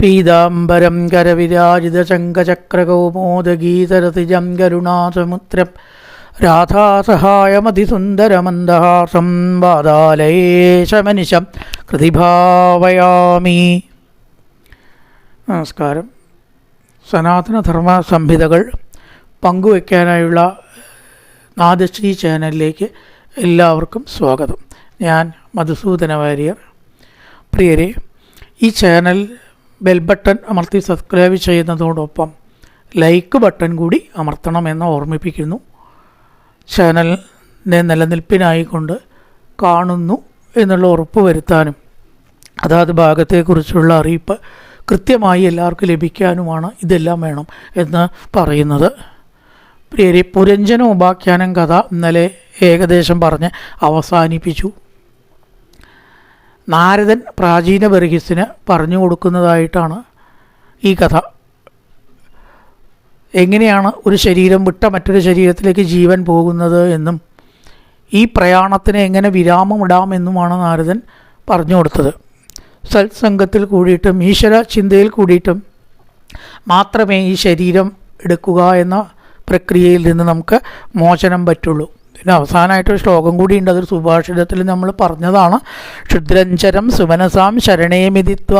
പീതാംബരം കരവിരാജിതശങ്കചക്രകൗമോദഗീതരതിജം കരുണാസമുദ്രം രാധാസഹായമതിസുന്ദരമന്ദഹാസം വാതാലയേശമനിശം കൃതിഭാവയാമി. നമസ്കാരം. സനാതനധർമ്മ സംഹിതകൾ പങ്കുവയ്ക്കാനായുള്ള നാദശ്രീ ചാനലിലേക്ക് എല്ലാവർക്കും സ്വാഗതം. ഞാൻ മധുസൂദന വാര്യർ. പ്രിയരെ, ഈ ചാനൽ ബെൽ ബട്ടൺ അമർത്തി സബ്സ്ക്രൈബ് ചെയ്യുന്നതോടൊപ്പം ലൈക്ക് ബട്ടൺ കൂടി അമർത്തണമെന്ന് ഓർമ്മിപ്പിക്കുന്നു. ചാനലിൻ്റെ നിലനിൽപ്പിനായിക്കൊണ്ട് കാണുന്നു എന്നുള്ള ഉറപ്പ് വരുത്താനും അതാത് ഭാഗത്തെക്കുറിച്ചുള്ള അറിയിപ്പ് കൃത്യമായി എല്ലാവർക്കും ലഭിക്കാനുമാണ് ഇതെല്ലാം വേണം എന്ന് പറയുന്നത്. പ്രിയരെ, പുരഞ്ജന ഉപാഖ്യാനം കഥ ഇന്നലെ ഏകദേശം പറഞ്ഞ് അവസാനിപ്പിച്ചു. നാരദൻ പ്രാചീന ബർഹിസിന് പറഞ്ഞു കൊടുക്കുന്നതായിട്ടാണ് ഈ കഥ. എങ്ങനെയാണ് ഒരു ശരീരം വിട്ട മറ്റൊരു ശരീരത്തിലേക്ക് ജീവൻ പോകുന്നത് എന്നും ഈ പ്രയാണത്തിന് എങ്ങനെ വിരാമമിടാമെന്നുമാണ് നാരദൻ പറഞ്ഞു കൊടുത്തത്. സത്സംഗത്തിൽ കൂടിയിട്ടും ഈശ്വര ചിന്തയിൽ കൂടിയിട്ടും മാത്രമേ ഈ ശരീരം എടുക്കുക എന്ന പ്രക്രിയയിൽ നിന്ന് നമുക്ക് മോചനം പറ്റുള്ളൂ. പിന്നെ അവസാനമായിട്ടൊരു ശ്ലോകം കൂടിയുണ്ട്. അതൊരു സുഭാഷിതത്തിൽ നമ്മൾ പറഞ്ഞതാണ്. ക്ഷുദ്രഞ്ചരം സുമനസാം ശരണേമിതിത്വ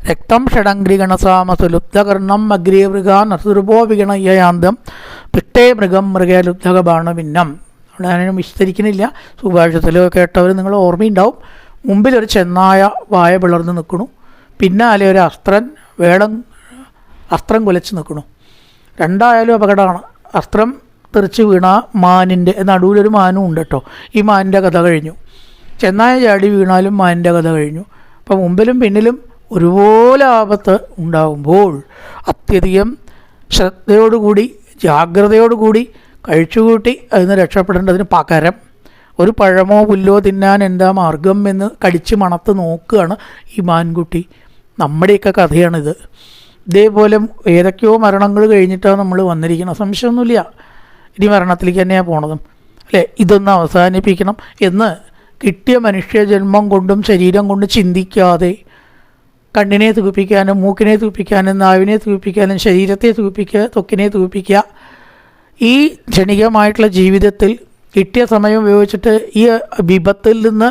രക്തം ഷഡംഗ്രിഗണസാമസുലുബ്ധകർണം അഗ്രീമൃഗാൻ അസുരുപോ വിഗണയ്യാന്തം പിട്ടേ മൃഗം മൃഗലുബ്ധകബാണ ഭിന്നം. അവിടെ ഞാനും വിസ്തരിക്കുന്നില്ല. സുഭാഷിതത്തിൽ കേട്ടവർ നിങ്ങൾ ഓർമ്മയുണ്ടാവും. മുമ്പിലൊരു ചെന്നായ വായ പിളർന്ന് നിൽക്കണു, പിന്നാലെ ഒരു അസ്ത്രം കുലച്ച് നിൽക്കണു. രണ്ടായാലും അപകടമാണ്. അസ്ത്രം തെറിച്ച് വീണ മാനിൻ്റെ നടുവിലൊരു മാനും ഉണ്ട് കേട്ടോ. ഈ മാനിൻ്റെ കഥ കഴിഞ്ഞു. ചെന്നായ ചാടി വീണാലും മാനിൻ്റെ കഥ കഴിഞ്ഞു. അപ്പം മുമ്പിലും പിന്നിലും ഒരുപോലെ ആപത്ത് ഉണ്ടാകുമ്പോൾ അത്യധികം ശ്രദ്ധയോടുകൂടി ജാഗ്രതയോടുകൂടി കഴിച്ചുകൂട്ടി അതിന് രക്ഷപ്പെടേണ്ടതിന് പകരം ഒരു പഴമോ പുല്ലോ തിന്നാൻ എന്താ മാർഗം എന്ന് കടിച്ച് മണത്ത് നോക്കുകയാണ് ഈ മാൻകുട്ടി. നമ്മുടെയൊക്കെ കഥയാണിത്. ഇതേപോലെ ഏതൊക്കെയോ മരണങ്ങൾ കഴിഞ്ഞിട്ടാണ് നമ്മൾ വന്നിരിക്കണം. സംശയമൊന്നുമില്ല, ഇനി മരണത്തിലേക്ക് തന്നെയാണ് പോണതും അല്ലേ. ഇതൊന്ന് അവസാനിപ്പിക്കണം എന്ന് കിട്ടിയ മനുഷ്യജന്മം കൊണ്ടും ശരീരം കൊണ്ട് ചിന്തിക്കാതെ കണ്ണിനെ തൂപ്പിക്കാനും മൂക്കിനെ തൂപ്പിക്കാനും നാവിനെ തൂപ്പിക്കാനും ശരീരത്തെ തൂപ്പിക്കുക, ത്വക്കിനെ തൂപ്പിക്കുക, ഈ ക്ഷണികമായിട്ടുള്ള ജീവിതത്തിൽ കിട്ടിയ സമയം ഉപയോഗിച്ചിട്ട് ഈ വിപത്തിൽ നിന്ന്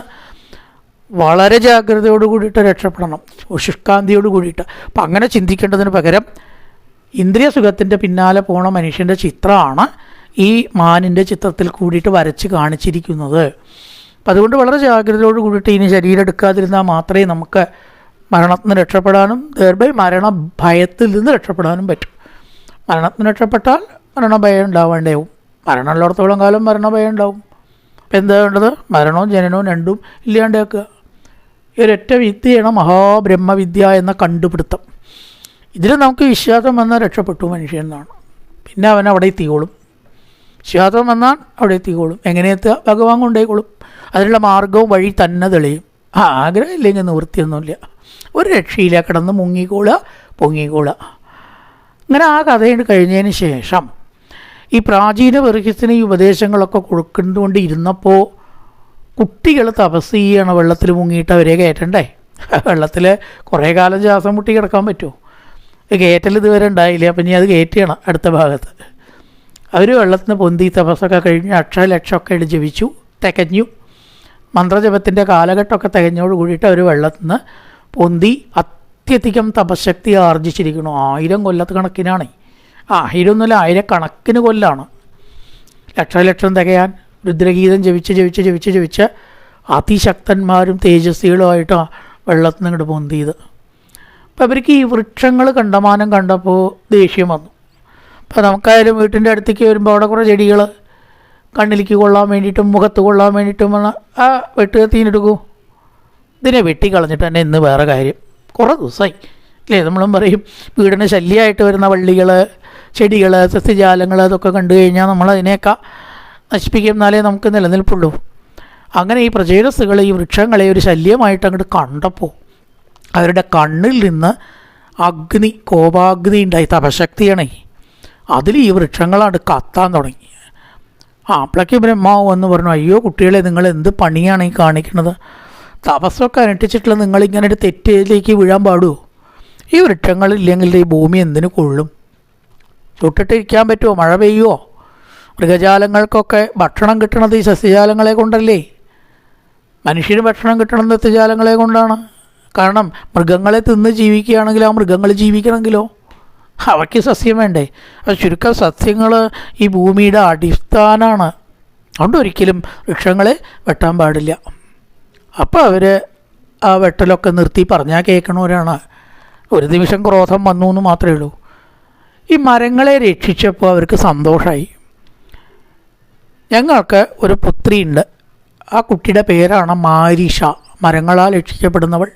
വളരെ ജാഗ്രതയോട് കൂടിയിട്ട് രക്ഷപ്പെടണം, ശുഷ്കാന്തിയോട് കൂടിയിട്ട്. അപ്പം അങ്ങനെ ചിന്തിക്കേണ്ടതിന് പകരം ഇന്ദ്രിയ സുഖത്തിൻ്റെ പിന്നാലെ പോണ മനുഷ്യൻ്റെ ചിത്രമാണ് ഈ മാനിൻ്റെ ചിത്രത്തിൽ കൂടിയിട്ട് വരച്ച് കാണിച്ചിരിക്കുന്നത്. അപ്പം അതുകൊണ്ട് വളരെ ജാഗ്രതയോട് കൂടിയിട്ട് ഇനി ശരീരം എടുക്കാതിരുന്നാൽ മാത്രമേ നമുക്ക് മരണത്തിന് രക്ഷപ്പെടാനും ദീർഘ മരണ ഭയത്തിൽ നിന്ന് രക്ഷപ്പെടാനും പറ്റും. മരണത്തിന് രക്ഷപ്പെട്ടാൽ മരണഭയം ഉണ്ടാവേണ്ടതാവും. മരണമുള്ളിടത്തോളം കാലം മരണഭയം ഉണ്ടാവും. അപ്പം എന്താ വേണ്ടത്? മരണവും ജനനവും രണ്ടും ഇല്ലാണ്ടാക്കുക. ഈ ഒരൊറ്റ വിദ്യയാണ് മഹാബ്രഹ്മവിദ്യ എന്ന കണ്ടുപിടുത്തം. ഇതിൽ നമുക്ക് വിശ്വാസം വന്നാൽ രക്ഷപ്പെട്ടു മനുഷ്യൻ എന്നാണ്. പിന്നെ അവൻ അവിടെ എത്തിക്കോളും. വിശ്വാസം വന്നാൽ അവിടെ എത്തിക്കോളും. എങ്ങനെ എത്തുക? ഭഗവാൻ കൊണ്ടേക്കോളും. അതിനുള്ള മാർഗവും വഴി തന്നെ തെളിയും. ആഗ്രഹം ഇല്ലെങ്കിൽ നിവൃത്തിയൊന്നുമില്ല. ഒരു രക്ഷയില്ല. കിടന്ന് മുങ്ങിക്കോളുക, പൊങ്ങിക്കോളുക. ഇങ്ങനെ ആ കഥയിൽ കഴിഞ്ഞതിന് ശേഷം ഈ പ്രാചീന ബർഹിസിന് ഈ ഉപദേശങ്ങളൊക്കെ കൊടുക്കുന്നതുകൊണ്ട് ഇരുന്നപ്പോൾ കുട്ടികൾ തപസ് ചെയ്യണം. വെള്ളത്തിൽ മുങ്ങിയിട്ട് അവരെ കയറ്റണ്ടേ? വെള്ളത്തിൽ കുറേ കാലം ശ്വാസം മുട്ടി കിടക്കാൻ പറ്റുമോ? കയറ്റൽ ഇതുവരെ ഉണ്ടായില്ല. അപ്പം ഇനി അത് കയറ്റിയാണ് അടുത്ത ഭാഗത്ത്. അവർ വെള്ളത്തിൽ നിന്ന് പൊന്തി തപസ്സൊക്കെ കഴിഞ്ഞ് അക്ഷരലക്ഷമൊക്കെ ജപിച്ചു, തികഞ്ഞു. മന്ത്രജപത്തിൻ്റെ കാലഘട്ടമൊക്കെ തികഞ്ഞോട് കൂടിയിട്ട് അവർ വെള്ളത്തിൽ നിന്ന് പൊന്തി അത്യധികം തപശക്തി ആർജിച്ചിരിക്കണു. 1000 കൊല്ലത്ത് കണക്കിനാണ്. 1000 ഒന്നുമില്ല, 1000 കൊല്ലാണ്. ലക്ഷലക്ഷം തികയാൻ രുദ്രഗീതം ജപിച്ച് അതിശക്തന്മാരും തേജസ്വികളുമായിട്ടാണ് വെള്ളത്തിൽ നിന്ന് ഇങ്ങോട്ട് പൊന്തിയത്. അപ്പം അവർക്ക് ഈ വൃക്ഷങ്ങൾ കണ്ടമാനം കണ്ടപ്പോൾ ദേഷ്യം വന്നു. അപ്പോൾ നമുക്കായാലും വീട്ടിൻ്റെ അടുത്തേക്ക് വരുമ്പോൾ അവിടെ കുറേ ചെടികൾ കണ്ണിലേക്ക് കൊള്ളാൻ വേണ്ടിയിട്ടും മുഖത്ത് കൊള്ളാൻ വേണ്ടിയിട്ടും ആ വെട്ടുകത്തീനെടുക്കൂ. ഇതിനെ വെട്ടിക്കളഞ്ഞിട്ട് തന്നെ ഇന്ന് വേറെ കാര്യം. കുറേ ദിവസമായി അല്ലേ നമ്മളും പറയും വീടിന് ശല്യമായിട്ട് വരുന്ന വള്ളികൾ, ചെടികൾ, സസ്യജാലങ്ങൾ അതൊക്കെ കണ്ടു കഴിഞ്ഞാൽ നമ്മളതിനെയൊക്കെ നശിപ്പിക്കുന്നാലേ നമുക്ക് നിലനിൽപ്പുള്ളൂ. അങ്ങനെ ഈ പ്രചേതസ്സുകൾ ഈ വൃക്ഷങ്ങളെ ഒരു ശല്യമായിട്ട് അങ്ങോട്ട് കണ്ടപ്പോൾ അവരുടെ കണ്ണിൽ നിന്ന് കോപാഗ്നി ഉണ്ടായി. തപശക്തിയാണേ. അതിൽ ഈ വൃക്ഷങ്ങളാണ് കത്താൻ തുടങ്ങി. അപ്പോഴേക്ക് ബ്രഹ്മാവ് എന്ന് പറഞ്ഞു, അയ്യോ കുട്ടികളെ, നിങ്ങൾ എന്ത് പണിയാണ് ഈ കാണിക്കുന്നത്? തപസ്സൊക്കെ അനുഷ്ഠിച്ചിട്ടുള്ള നിങ്ങളിങ്ങനെ ഒരു തെറ്റിലേക്ക് വീഴാൻ പാടുമോ? ഈ വൃക്ഷങ്ങളില്ലെങ്കിൽ ഈ ഭൂമി എന്തിനു കൊള്ളും? ചുട്ടിട്ടിരിക്കാൻ പറ്റുമോ? മഴ പെയ്യുമോ? മൃഗജാലങ്ങൾക്കൊക്കെ ഭക്ഷണം കിട്ടണത് ഈ സസ്യജാലങ്ങളെ കൊണ്ടല്ലേ. മനുഷ്യന് ഭക്ഷണം കിട്ടണത് സസ്യജാലങ്ങളെ കൊണ്ടാണ്. കാരണം മൃഗങ്ങളെ തിന്ന് ജീവിക്കുകയാണെങ്കിൽ ആ മൃഗങ്ങൾ ജീവിക്കണമെങ്കിലോ അവയ്ക്ക് സസ്യം വേണ്ടേ? അത് ചുരുക്കം സസ്യങ്ങൾ ഈ ഭൂമിയുടെ അടിസ്ഥാനമാണ്. അതുകൊണ്ട് ഒരിക്കലും വൃക്ഷങ്ങളെ വെട്ടാൻ പാടില്ല. അപ്പോൾ അവർ ആ വെട്ടലൊക്കെ നിർത്തി പറഞ്ഞാൽ കേൾക്കണവരാണ്. ഒരു നിമിഷം ക്രോധം വന്നു എന്ന് മാത്രമേ ഉള്ളൂ. ഈ മരങ്ങളെ രക്ഷിച്ചപ്പോൾ അവർക്ക് സന്തോഷമായി. ഞങ്ങൾക്ക് ഒരു പുത്രിയുണ്ട്. ആ കുട്ടിയുടെ പേരാണ് മാരിഷ, മരങ്ങളാൽ രക്ഷിക്കപ്പെടുന്നവൾ.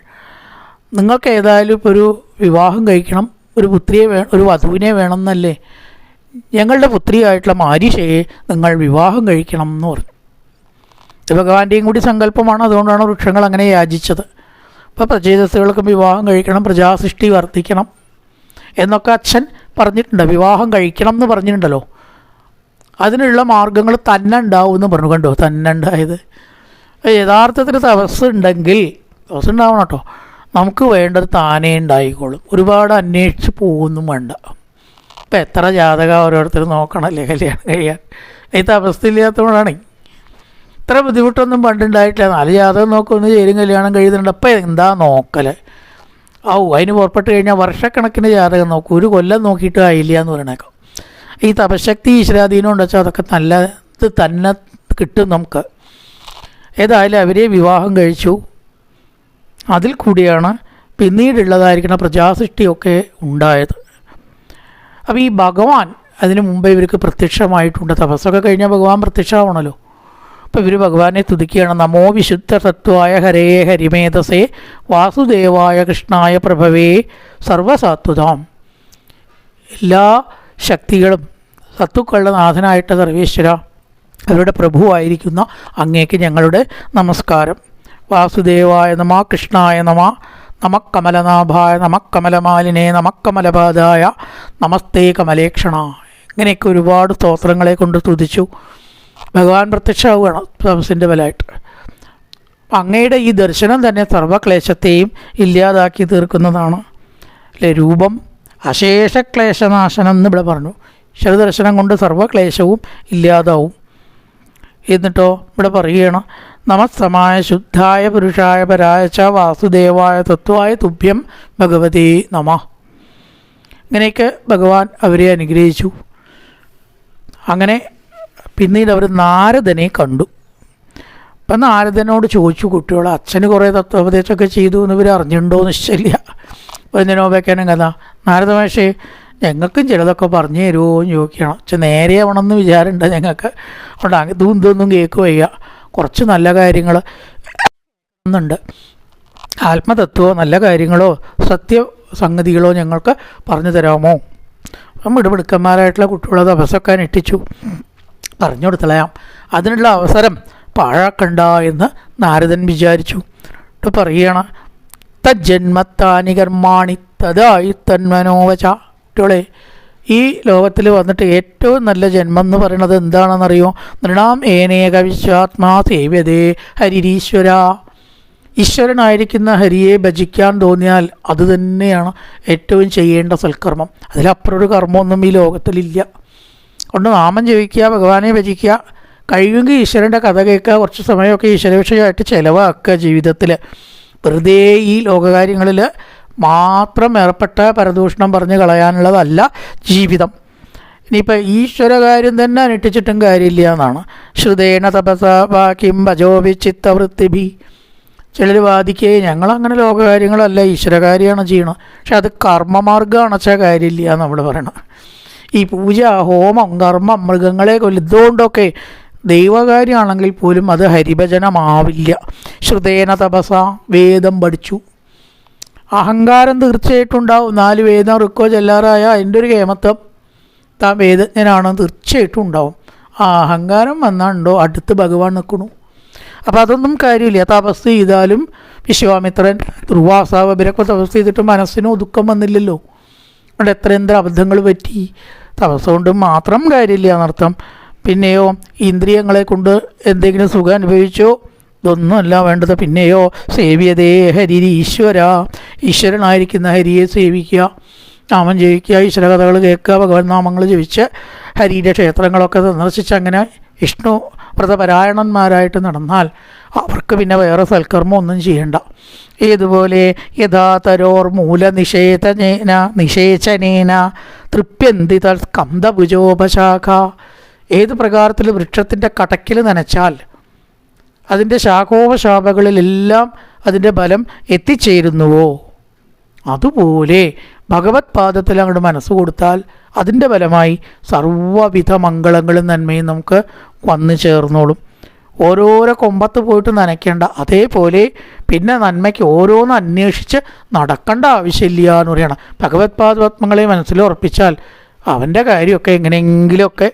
നിങ്ങൾക്ക് ഏതായാലും ഇപ്പോൾ ഒരു വിവാഹം കഴിക്കണം, ഒരു പുത്രിയെ ഒരു വധുവിനെ വേണം എന്നല്ലേ? ഞങ്ങളുടെ പുത്രിയായിട്ടുള്ള മാരിഷയെ നിങ്ങൾ വിവാഹം കഴിക്കണം എന്ന് പറഞ്ഞു. ഇത് ഭഗവാന്റെയും കൂടി സങ്കല്പമാണ്. അതുകൊണ്ടാണ് വൃക്ഷങ്ങൾ അങ്ങനെ യാചിച്ചത്. അപ്പോൾ പ്രജേതസ്സുകൾക്കും വിവാഹം കഴിക്കണം, പ്രജാസൃഷ്ടി വർദ്ധിക്കണം എന്നൊക്കെ അച്ഛൻ പറഞ്ഞിട്ടുണ്ട്. വിവാഹം കഴിക്കണം എന്ന് പറഞ്ഞിട്ടുണ്ടല്ലോ. അതിനുള്ള മാർഗങ്ങൾ തന്നെ ഉണ്ടാവും എന്ന് പറഞ്ഞു. കണ്ടോ തന്നെ ഉണ്ടായത്? യഥാർത്ഥത്തിൽ തപസ് ഉണ്ടെങ്കിൽ, തപസ് ഉണ്ടാവണം കേട്ടോ, നമുക്ക് വേണ്ടത് താനേ ഉണ്ടായിക്കോളും. ഒരുപാട് അന്വേഷിച്ച് പോകുന്നും വേണ്ട. ഇപ്പം എത്ര ജാതകം ഓരോരുത്തർ നോക്കണമല്ലേ കല്യാണം കഴിയാൻ? ഈ തപസ്സില്ലാത്തതുകൊണ്ടാണ്. ഇത്ര ബുദ്ധിമുട്ടൊന്നും പണ്ടുണ്ടായിട്ടില്ല. 4 ജാതകം നോക്കൊന്ന് ചേരും കല്യാണം കഴിയുന്നുണ്ട്. അപ്പം എന്താ നോക്കൽ? അതിന് പുറപ്പെട്ട് കഴിഞ്ഞാൽ വർഷക്കണക്കിന് ജാതകം നോക്കും. 1 കൊല്ലം നോക്കിയിട്ട് ആയില്ല എന്ന് പറയണേക്കാം. ഈ തപശക്തി ഈശ്വരാധീനം ഉണ്ട് വെച്ചാൽ അതൊക്കെ നല്ലത് തന്നെ കിട്ടും നമുക്ക്. ഏതായാലും അവരെ വിവാഹം കഴിച്ചു. അതിൽ കൂടിയാണ് പിന്നീടുള്ളതായിരിക്കുന്ന പ്രജാസൃഷ്ടിയൊക്കെ ഉണ്ടായത്. അപ്പോൾ ഈ ഭഗവാൻ അതിന് മുമ്പേ ഇവർക്ക് പ്രത്യക്ഷമായിട്ടുണ്ട്. തപസ്സൊക്കെ കഴിഞ്ഞാൽ ഭഗവാൻ പ്രത്യക്ഷമാവണമല്ലോ. അപ്പോൾ ഇവർ ഭഗവാനെ തുതിക്കുകയാണ്. നമോ വിശുദ്ധ സത്വായ ഹരേ ഹരിമേധസേ വാസുദേവായ കൃഷ്ണായ പ്രഭവേ സർവസാത്വതാം. എല്ലാ ശക്തികളും സത്തുക്കളുടെ നാഥനായിട്ട് സർവേശ്വര, അവരുടെ പ്രഭുവായിരിക്കുന്ന അങ്ങേക്ക് ഞങ്ങളുടെ നമസ്കാരം. വാസുദേവായ നമ, കൃഷ്ണായ നമ, നമക്കമലനാഭായ നമക്കമലമാലിനേ നമക്കമലപാദായ നമസ്തേ കമലേക്ഷണ. ഇങ്ങനെയൊക്കെ ഒരുപാട് സ്തോത്രങ്ങളെ കൊണ്ട് തുതിച്ചു. ഭഗവാൻ പ്രത്യക്ഷമാവുകയാണ് തപസ്സിൻ്റെ ബലമായിട്ട്. അങ്ങയുടെ ഈ ദർശനം തന്നെ സർവക്ലേശത്തെയും ഇല്ലാതാക്കി തീർക്കുന്നതാണ് അല്ലേ? രൂപം അശേഷക്ലേശനാശനം എന്ന് ഇവിടെ പറഞ്ഞു. ഈശ്വരദർശനം കൊണ്ട് സർവക്ലേശവും ഇല്ലാതാവും. എന്നിട്ടോ ഇവിടെ പറയുകയാണ്, നമസ്സമായ ശുദ്ധായ പുരുഷായ പരായ ച വാസുദേവായ തത്വായ തുഭ്യം ഭഗവതേ നമ. ഇങ്ങനെയൊക്കെ ഭഗവാൻ അവരെ അനുഗ്രഹിച്ചു. അങ്ങനെ പിന്നീട് അവർ നാരദനെ കണ്ടു. അപ്പം നാരദനോട് ചോദിച്ചു, കുട്ടികൾ അച്ഛന് കുറേ തത്വോപദേശമൊക്കെ ചെയ്തു എന്ന് ഇവർ അറിഞ്ഞിട്ടുണ്ടോ നിശ്ചയില്ല. അപ്പോൾ എന്തിനോ വെക്കാനും കഥ. നാരദ മഹർഷി ഞങ്ങൾക്കും ചിലതൊക്കെ പറഞ്ഞു തരുമോ എന്ന് ചോദിക്കണം. അച്ഛൻ നേരെ ആവണമെന്ന് വിചാരമുണ്ട് ഞങ്ങൾക്ക്. അതുകൊണ്ട് ഇതൊന്നും കേൾക്കുക വയ്യ. കുറച്ച് നല്ല കാര്യങ്ങൾ ഒന്നുണ്ട്, ആത്മതത്വമോ നല്ല കാര്യങ്ങളോ സത്യസംഗതികളോ ഞങ്ങൾക്ക് പറഞ്ഞു തരാമോ? അപ്പം ഇടപെടുക്കന്മാരായിട്ടുള്ള കുട്ടികളെ തപസ്സൊക്കെ ഇട്ടിച്ചു. പറഞ്ഞു കൊടുത്തളയാം, അതിനുള്ള അവസരം പാഴാക്കണ്ട എന്ന് നാരദൻ വിചാരിച്ചു. എന്നിട്ട് പറയുകയാണ്, തജ്ജന്മത്താനി കർമാണി തദായി തന്മനോവച. കുട്ടികളെ, ഈ ലോകത്തിൽ വന്നിട്ട് ഏറ്റവും നല്ല ജന്മം എന്ന് പറയുന്നത് എന്താണെന്നറിയോ? നൃണാം ഏനേക വിശ്വാത്മാ സേവ്യതേ ഹരിരീശ്വര. ഈശ്വരനായിരിക്കുന്ന ഹരിയെ ഭജിക്കാൻ തോന്നിയാൽ അത് തന്നെയാണ് ഏറ്റവും ചെയ്യേണ്ട സൽക്കർമ്മം. അതിലപ്പുറം ഒരു കർമ്മമൊന്നും ഈ ലോകത്തിലില്ല. കൊണ്ട് നാമം ജപിക്കുക, ഭഗവാനെ ഭജിക്കുക, കഴിയുമെങ്കിൽ ഈശ്വരൻ്റെ കഥ കേൾക്കുക, കുറച്ച് സമയമൊക്കെ ഈശ്വര വിഷയമായിട്ട് ചിലവാക്കുക ജീവിതത്തിൽ. വെറുതെ ഈ ലോകകാര്യങ്ങളിൽ മാത്രം ഏർപ്പെട്ട പരദൂഷണം പറഞ്ഞ് കളയാനുള്ളതല്ല ജീവിതം. ഇനിയിപ്പോൾ ഈശ്വരകാര്യം തന്നെ അനുഷ്ഠിച്ചിട്ടും കാര്യമില്ല എന്നാണ്. ശ്രുതേന തപസ വാക്യം ഭജോഭി ചിത്തവൃത്തിഭി. ചിലർ വാദിക്കേ ഞങ്ങളങ്ങനെ ലോകകാര്യങ്ങളല്ല ഈശ്വരകാര്യമാണ് ചെയ്യണം, പക്ഷെ അത് കർമ്മമാർഗ്ഗമാണ് വെച്ചാൽ കാര്യമില്ല എന്ന് നമ്മൾ പറയണം. ഈ പൂജ, ഹോമം, കർമ്മം, മൃഗങ്ങളെ കൊല്ലുന്നതുകൊണ്ടൊക്കെ ദൈവകാര്യമാണെങ്കിൽ പോലും അത് ഹരിഭജനമാവില്ല. ശ്രുതേന തപസ, വേദം പഠിച്ചു. അഹങ്കാരം തീർച്ചയായിട്ടും ഉണ്ടാവും. 4 വേദം ഋക്കോ ചെല്ലാറായ അതിൻ്റെ ഒരു കേമത്വം താൻ വേദജ്ഞനാണ് തീർച്ചയായിട്ടും ഉണ്ടാവും. ആ അഹങ്കാരം വന്നാണ്ടോ അടുത്ത് ഭഗവാൻ നിൽക്കണു. അപ്പോൾ അതൊന്നും കാര്യമില്ല. തപസ് ചെയ്താലും വിശ്വാമിത്രൻ, ദുർവാസാവ് ഇവരൊക്കെ തപസ് ചെയ്തിട്ട് മനസ്സിന് ഒതുക്കം വന്നില്ലല്ലോ. അതുകൊണ്ട് എത്ര അബദ്ധങ്ങൾ പറ്റി. തപസ് കൊണ്ട് മാത്രം കാര്യമില്ല എന്നർത്ഥം. പിന്നെയോ ഇന്ദ്രിയങ്ങളെ കൊണ്ട് എന്തെങ്കിലും സുഖം അനുഭവിച്ചോ ഇതൊന്നുമല്ല വേണ്ടത്. പിന്നെയോ സേവ്യതേ ഹരിരി ഈശ്വര, ഈശ്വരനായിരിക്കുന്ന ഹരിയെ സേവിക്കുക, നാമം ജപിക്കുക, ഈശ്വര കഥകൾ കേൾക്കുക, ഭഗവത് നാമങ്ങൾ ജപിച്ച് ഹരിയുടെ ക്ഷേത്രങ്ങളൊക്കെ സന്ദർശിച്ച് അങ്ങനെ വിഷ്ണു വ്രതപരായണന്മാരായിട്ട് നടന്നാൽ അവർക്ക് പിന്നെ വേറെ സൽക്കർമ്മം ഒന്നും ചെയ്യണ്ട. ഏതുപോലെ യഥാതരോർ നിഷേചനേന തൃപ്യന്തി തൽ സ്കന്ധഭുജോപശാഖ, ഏത് പ്രകാരത്തിൽ വൃക്ഷത്തിൻ്റെ കടക്കിൽ നനച്ചാൽ അതിൻ്റെ ശാഖോപശാഖകളിലെല്ലാം അതിൻ്റെ ബലം എത്തിച്ചേരുന്നുവോ, അതുപോലെ ഭഗവത് പാദത്തിൽ അങ്ങോട്ട് മനസ്സ് കൊടുത്താൽ അതിൻ്റെ ഫലമായി സർവ്വവിധ മംഗളങ്ങളും നന്മയും നമുക്ക് വന്നു ചേർന്നോളും. ഓരോരോ കൊമ്പത്ത് പോയിട്ട് നനയ്ക്കേണ്ട, അതേപോലെ പിന്നെ നന്മയ്ക്ക് ഓരോന്ന് അന്വേഷിച്ച് നടക്കേണ്ട ആവശ്യമില്ല എന്ന് പറയണം. ഭഗവത് പാദപത്മങ്ങളെ മനസ്സിൽ ഉറപ്പിച്ചാൽ അവൻ്റെ കാര്യമൊക്കെ എങ്ങനെയെങ്കിലുമൊക്കെ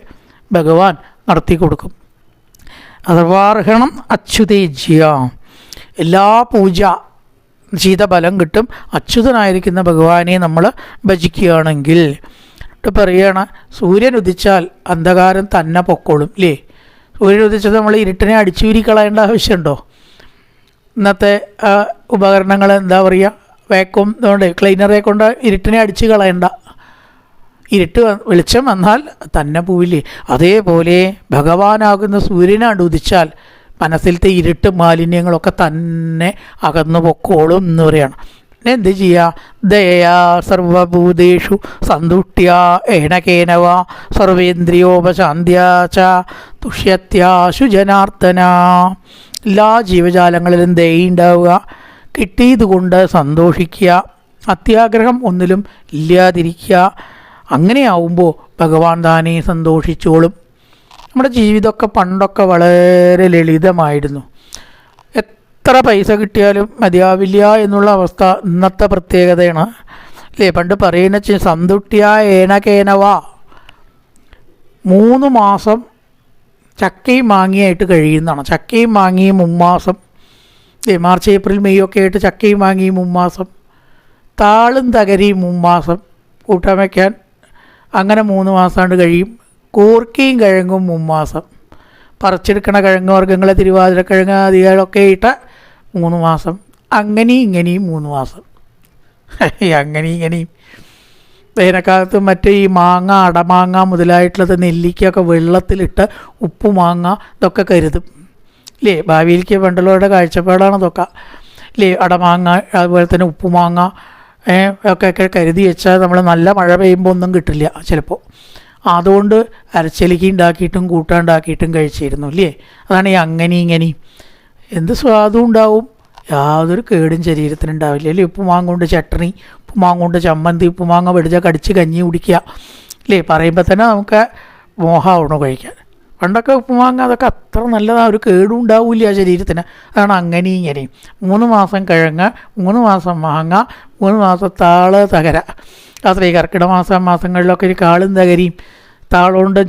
ഭഗവാൻ നടത്തി കൊടുക്കും. അഥവാർഹണം അച്യുതേജ്യ, എല്ലാ പൂജ ചെയ്ത ഫലം കിട്ടും. അച്യുതനായിരിക്കുന്ന ഭഗവാനെ നമ്മൾ ഭജിക്കുകയാണെങ്കിൽ. പറയുകയാണ്, സൂര്യൻ ഉദിച്ചാൽ അന്ധകാരം തന്നെ പൊക്കോളും അല്ലേ. സൂര്യൻ ഉദിച്ചത് നമ്മൾ ഇരുട്ടിനെ അടിച്ചൂരി കളയേണ്ട ആവശ്യമുണ്ടോ? ഇന്നത്തെ ഉപകരണങ്ങൾ എന്താ പറയുക, വാക്വം കൊണ്ട് ക്ലീനറെ കൊണ്ട് ഇരുട്ടിനെ അടിച്ച് കളയണ്ട. ഇരുട്ട് വെളിച്ചം വന്നാൽ തന്നെ പോവില്ലേ. അതേപോലെ ഭഗവാനാകുന്ന സൂര്യനാണ്ട് ഉദിച്ചാൽ മനസ്സിലത്തെ ഇരുട്ട് മാലിന്യങ്ങളൊക്കെ തന്നെ അകന്നു പൊക്കോളും എന്ന് പറയണം. പിന്നെ എന്ത് ചെയ്യുക? ദയാ സർവഭൂതേഷു സന്തുഷ്ട്യാ ഏണകേനവ സർവേന്ദ്രിയോപശാന്ത്യാച തുഷ്യത്യാശു ജനാർദ്ദന, എല്ലാ ജീവജാലങ്ങളിലും ദയുണ്ടാവുക, കിട്ടിയതുകൊണ്ട് സന്തോഷിക്കുക, അത്യാഗ്രഹം ഒന്നിലും ഇല്ലാതിരിക്കുക. അങ്ങനെയാവുമ്പോൾ ഭഗവാൻ താനേ സന്തോഷിച്ചോളും. നമ്മുടെ ജീവിതമൊക്കെ പണ്ടൊക്കെ വളരെ ലളിതമായിരുന്നു. എത്ര പൈസ കിട്ടിയാലും മതിയാവില്ല എന്നുള്ള അവസ്ഥ ഇന്നത്തെ പ്രത്യേകതയാണ് അല്ലേ. പണ്ട് പറയുന്ന സന്തുഷ്ട്യ ഏണകേനവ, 3 മാസം ചക്കയും മാങ്ങിയായിട്ട് കഴിയുന്നതാണ്. ചക്കയും മാങ്ങിയും 3 മാസം, മാർച്ച് ഏപ്രിൽ മെയ് ഒക്കെ ആയിട്ട് ചക്കയും മാങ്ങിയും 3 മാസം, താളും തകരിയും 3 മാസം കൂട്ടാൻ വയ്ക്കാൻ, അങ്ങനെ 3 മാസമാണ്ട് കഴിയും. കൂർക്കയും കിഴങ്ങും 3 മാസം, പറിച്ചെടുക്കണ കിഴങ്ങ് വർഗ്ഗങ്ങളെ തിരുവാതിരക്കിഴങ്ങ് അധികാരമൊക്കെ ഇട്ട 3 മാസം, അങ്ങനെയും ഇങ്ങനെയും 3 മാസം, അങ്ങനെയും ഇങ്ങനെയും. വേനൽക്കാലത്ത് മറ്റേ ഈ മാങ്ങ, അടമാങ്ങ മുതലായിട്ടുള്ളത്, നെല്ലിക്കൊക്കെ വെള്ളത്തിലിട്ട് ഉപ്പുമാങ്ങ ഇതൊക്കെ കരുതും അല്ലേ. ഭാവിയിലേക്ക് പണ്ടുള്ളവരുടെ കാഴ്ചപ്പാടാണ് ഇതൊക്കെ അല്ലേ. അടമാങ്ങ അതുപോലെ തന്നെ ഉപ്പുമാങ്ങ ഒക്കെ കരുതി വെച്ചാൽ നമ്മൾ നല്ല മഴ പെയ്യുമ്പോൾ ഒന്നും കിട്ടില്ല ചിലപ്പോൾ. അതുകൊണ്ട് അരച്ചലിക്ക് ഉണ്ടാക്കിയിട്ടും കൂട്ടാണ്ടാക്കിയിട്ടും കഴിച്ചിരുന്നു അല്ലേ. അതാണ് ഈ അങ്ങനെ ഇങ്ങനെയും. എന്ത് സ്വാദും ഉണ്ടാവും, യാതൊരു കേടും ശരീരത്തിനുണ്ടാവില്ല അല്ലേ. ഉപ്പുമാങ്ങ കൊണ്ട് ചട്ടണി, ഉപ്പുമാങ്ങ കൊണ്ട് ചമ്മന്തി, ഉപ്പുമാങ്ങ വെടിച്ച കടിച്ച് കഞ്ഞി കുടിക്കുക അല്ലേ. പറയുമ്പോൾ തന്നെ നമുക്ക് മോഹമാവണോ കഴിക്കാൻ. പണ്ടൊക്കെ ഉപ്പുമാങ്ങ അതൊക്കെ അത്ര നല്ലതാണ്, ഒരു കേടും ഉണ്ടാവില്ല ശരീരത്തിന്. അതാണ് അങ്ങനെയും ഇങ്ങനെയും. 3 മാസം കിഴങ്ങ്, 3 മാസം മാങ്ങ, 3 മാസം താള് തകര. രാത്രി കർക്കിടക മാസങ്ങളിലൊക്കെ ഒരു കാളും തകരിയും താളുകൊണ്ടും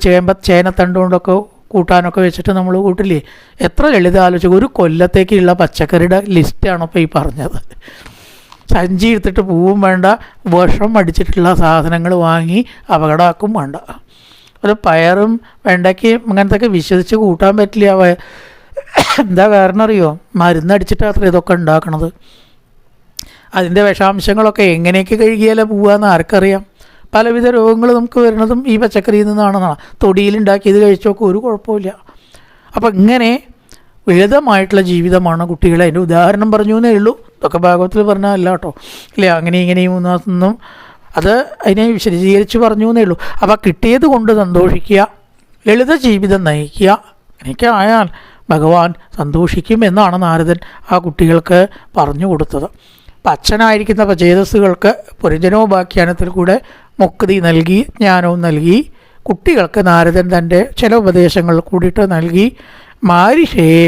ചേനത്തണ്ട് കൊണ്ടൊക്കെ കൂട്ടാനൊക്കെ വെച്ചിട്ട് നമ്മൾ കൂട്ടില്ലേ. എത്ര ലളിതം ആലോചിച്ചു. ഒരു കൊല്ലത്തേക്കുള്ള പച്ചക്കറിയുടെ ലിസ്റ്റാണ് ഇപ്പോൾ ഈ പറഞ്ഞത്. സഞ്ചി എടുത്തിട്ട് പൂവും വേണ്ട, വിഷം അടിച്ചിട്ടുള്ള സാധനങ്ങൾ വാങ്ങി അപകടമാക്കും വേണ്ട. ഒരു പയറും വെണ്ടയ്ക്കയും അങ്ങനത്തൊക്കെ വിശ്വസിച്ച് കൂട്ടാൻ പറ്റില്ല. എന്താ കാരണം അറിയോ? മരുന്നടിച്ചിട്ടാണ് അത്ര ഇതൊക്കെ ഉണ്ടാക്കണത്. അതിൻ്റെ വിഷാംശങ്ങളൊക്കെ എങ്ങനെയൊക്കെ കഴുകിയാലേ പോവാന്ന് ആർക്കറിയാം. പലവിധ രോഗങ്ങൾ നമുക്ക് വരുന്നതും ഈ പച്ചക്കറിയിൽ നിന്നാണെന്നാണ്. തൊടിയിലുണ്ടാക്കി ഇത് കഴിച്ചൊക്കെ ഒരു കുഴപ്പമില്ല. അപ്പം ഇങ്ങനെ ലളിതമായിട്ടുള്ള ജീവിതമാണ് കുട്ടികളെ. അതിൻ്റെ ഉദാഹരണം പറഞ്ഞു എന്നേ ഉള്ളൂ, ഇതൊക്കെ ഭാഗവത്തിൽ പറഞ്ഞതല്ല കേട്ടോ ഇല്ലേ. അങ്ങനെ ഇങ്ങനെയും 3 മാസം അത് അതിനെ വിശദീകരിച്ച് പറഞ്ഞു എന്നേ ഉള്ളൂ. അപ്പോൾ കിട്ടിയത് കൊണ്ട് സന്തോഷിക്കുക, ലളിത ജീവിതം നയിക്കുക. അങ്ങനെയൊക്കെ ആയാൽ ഭഗവാൻ സന്തോഷിക്കും എന്നാണ് നാരദൻ ആ കുട്ടികൾക്ക് പറഞ്ഞു കൊടുത്തത്. അപ്പം അച്ഛനായിരിക്കുന്ന പചേതസ്സുകൾക്ക് പുരഞ്ജനോപാഖ്യാനത്തിൽ കൂടെ മുക്തി നൽകി, ജ്ഞാനവും നൽകി. കുട്ടികൾക്ക് നാരദൻ തൻ്റെ ചില ഉപദേശങ്ങൾ കൂടിയിട്ട് നൽകി. മഹർഷിയെ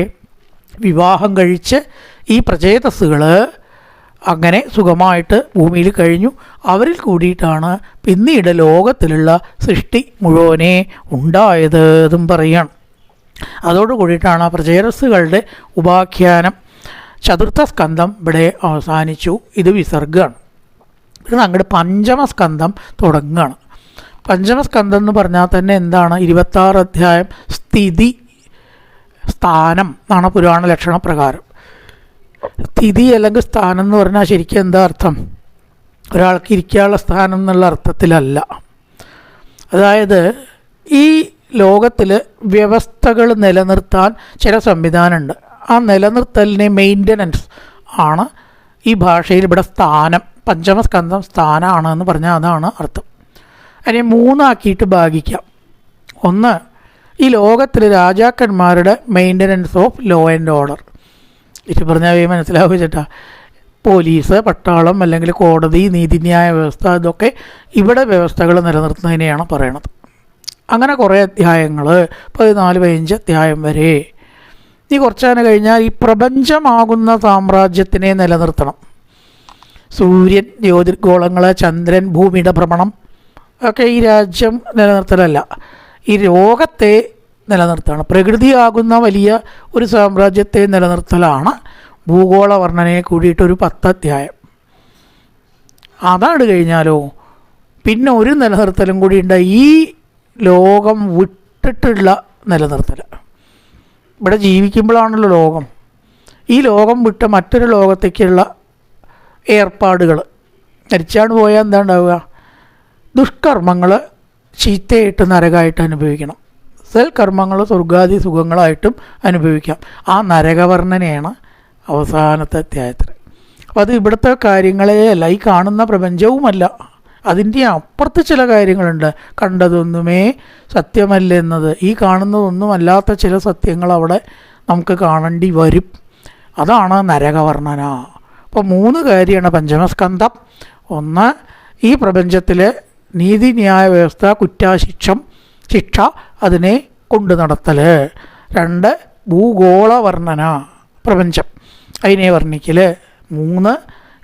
വിവാഹം കഴിച്ച് ഈ പ്രചേതസ്സുകൾ അങ്ങനെ സുഖമായിട്ട് ഭൂമിയിൽ കഴിഞ്ഞു. അവരിൽ കൂടിയിട്ടാണ് പിന്നീട് ലോകത്തിലുള്ള സൃഷ്ടി മുഴുവനെ ഉണ്ടായത് എന്നും പറയുകയാണ്. അതോടു കൂടിയിട്ടാണ് ആ പ്രചേതസ്സുകളുടെ ഉപാഖ്യാനം. ചതുർത്ഥ സ്കന്ധം ഇവിടെ അവസാനിച്ചു. ഇത് വിസർഗമാണ്. ഇത് അങ്ങോട്ട് പഞ്ചമസ്കന്ധം തുടങ്ങുകയാണ്. പഞ്ചമസ്കന്ധം എന്ന് പറഞ്ഞാൽ തന്നെ എന്താണ്? 26 അധ്യായം സ്ഥിതി സ്ഥാനം എന്നാണ് പുരാണ ലക്ഷണ പ്രകാരം. സ്ഥിതി അല്ലെങ്കിൽ സ്ഥാനം എന്ന് പറഞ്ഞാൽ ശരിക്കും എന്താ അർത്ഥം? ഒരാൾക്ക് ഇരിക്കാനുള്ള സ്ഥാനം എന്നുള്ള അർത്ഥത്തിലല്ല. അതായത് ഈ ലോകത്തിൽ വ്യവസ്ഥകൾ നിലനിർത്താൻ ചില സംവിധാനമുണ്ട്. ആ നിലനിർത്തലിനെ മെയിൻ്റനൻസ് ആണ് ഈ ഭാഷയിൽ ഇവിടെ സ്ഥാനം, പഞ്ചമസ്കന്ധം സ്ഥാനമാണ് എന്ന് പറഞ്ഞാൽ അതാണ് അർത്ഥം. അതിനെ മൂന്നാക്കിയിട്ട് ഭാഗിക്കാം. ഒന്ന്, ഈ ലോകത്തിൽ രാജാക്കന്മാരുടെ maintenance of law and order. ഇത് പറഞ്ഞാൽ മനസ്സിലാവുക ചേട്ടാ. പോലീസ്, പട്ടാളം, അല്ലെങ്കിൽ കോടതി, നീതിന്യായ വ്യവസ്ഥ, ഇതൊക്കെ ഇവിടെ വ്യവസ്ഥകൾ നിലനിർത്തുന്നതിനെയാണ് പറയണത്. അങ്ങനെ കുറേ അധ്യായങ്ങൾ, 14-15 അധ്യായം വരെ. ഈ കുറച്ചാണ് കഴിഞ്ഞാൽ ഈ പ്രപഞ്ചമാകുന്ന സാമ്രാജ്യത്തിനെ നിലനിർത്തണം. സൂര്യൻ, ജ്യോതിർഗോളങ്ങൾ, ചന്ദ്രൻ, ഭൂമിയുടെ ഭ്രമണം ഒക്കെ ഈ രാജ്യം നിലനിർത്തലല്ല, ഈ ലോകത്തെ നിലനിർത്തണം. പ്രകൃതിയാകുന്ന വലിയ ഒരു സാമ്രാജ്യത്തെ നിലനിർത്തലാണ് ഭൂഗോള വർണ്ണനയെ കൂടിയിട്ടൊരു 10 അധ്യായം. അതാണ് കഴിഞ്ഞാലോ പിന്നെ ഒരു നിലനിർത്തലും കൂടി ഉണ്ട്, ഈ ലോകം വിട്ടിട്ടുള്ള നിലനിർത്തൽ. ഇവിടെ ജീവിക്കുമ്പോഴാണല്ലോ ലോകം. ഈ ലോകം വിട്ട മറ്റൊരു ലോകത്തേക്കുള്ള ഏർപ്പാടുകൾ. മരിച്ചാണ് പോയാൽ എന്താ ഉണ്ടാവുക? ദുഷ്കർമ്മങ്ങൾ ചീത്തയായിട്ട് നരകമായിട്ട് അനുഭവിക്കണം, സൽക്കർമ്മങ്ങൾ സ്വർഗാദി സുഖങ്ങളായിട്ടും അനുഭവിക്കാം. ആ നരകവർണ്ണനയാണ് അവസാനത്തെ അധ്യായത്തിൽ. അപ്പോൾ അത് ഇവിടുത്തെ കാര്യങ്ങളേ അല്ല, ഈ കാണുന്ന പ്രപഞ്ചവുമല്ല, അതിൻ്റെ അപ്പുറത്ത് ചില കാര്യങ്ങളുണ്ട്. കണ്ടതൊന്നുമേ സത്യമല്ലെന്നത്, ഈ കാണുന്നതൊന്നും അല്ലാത്ത ചില സത്യങ്ങൾ അവിടെ നമുക്ക് കാണേണ്ടി വരും. അതാണ് നരകവർണ്ണന. അപ്പോൾ 3 കാര്യമാണ് പഞ്ചമസ്കന്ധം. ഒന്ന്, ഈ പ്രപഞ്ചത്തിലെ നീതിന്യായ വ്യവസ്ഥ, കുറ്റാശിക്ഷം, ശിക്ഷ, അതിനെ കൊണ്ടു നടത്തൽ. 2, ഭൂഗോള വർണ്ണന, പ്രപഞ്ചം, അതിനെ വർണ്ണിക്കൽ. 3,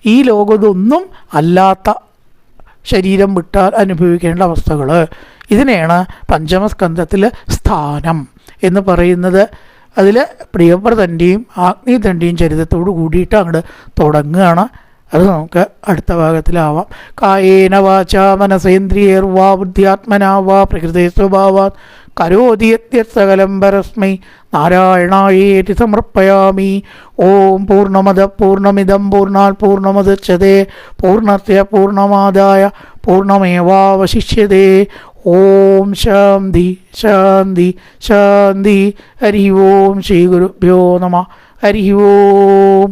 ഈ ലോകത്തൊന്നും അല്ലാത്ത ശരീരം വിട്ടാൽ അനുഭവിക്കേണ്ട അവസ്ഥകൾ. ഇതിനെയാണ് പഞ്ചമസ്കന്ധത്തിൽ സ്ഥാനം എന്ന് പറയുന്നത്. അതിൽ പ്രിയവ്രതൻ്റെയും ആഗ്നേയതൻ്റെയും ചരിത്രത്തോട് കൂടിയിട്ട് അങ്ങോട്ട് തുടങ്ങുകയാണ്. അത് നമുക്ക് അടുത്ത ഭാഗത്തിലാവാം. കായേന വാചാ മനസേന്ദ്രിയേർവാ ബുദ്ധ്യാത്മനാ വാ പ്രകൃതേ സ്വഭാവാത് കരോതി യത്സകലം പരസ്മൈ നാരായണായേതി സമർപ്പയാമി. ഓം പൂർണ്ണമദ പൂർണ്ണമിദം പൂർണ്ണാത് പൂർണ്ണമുദച്യതേ പൂർണ്ണസ്യ പൂർണ്ണമാദായ പൂർണ്ണമേവാവശിഷ്യതേ. ഓം ശാന്തി ശാന്തി ശാന്തി. ഹരി ഓം ശ്രീ ഗുരുഭ്യോ നമഃ. ഹരി ഓം.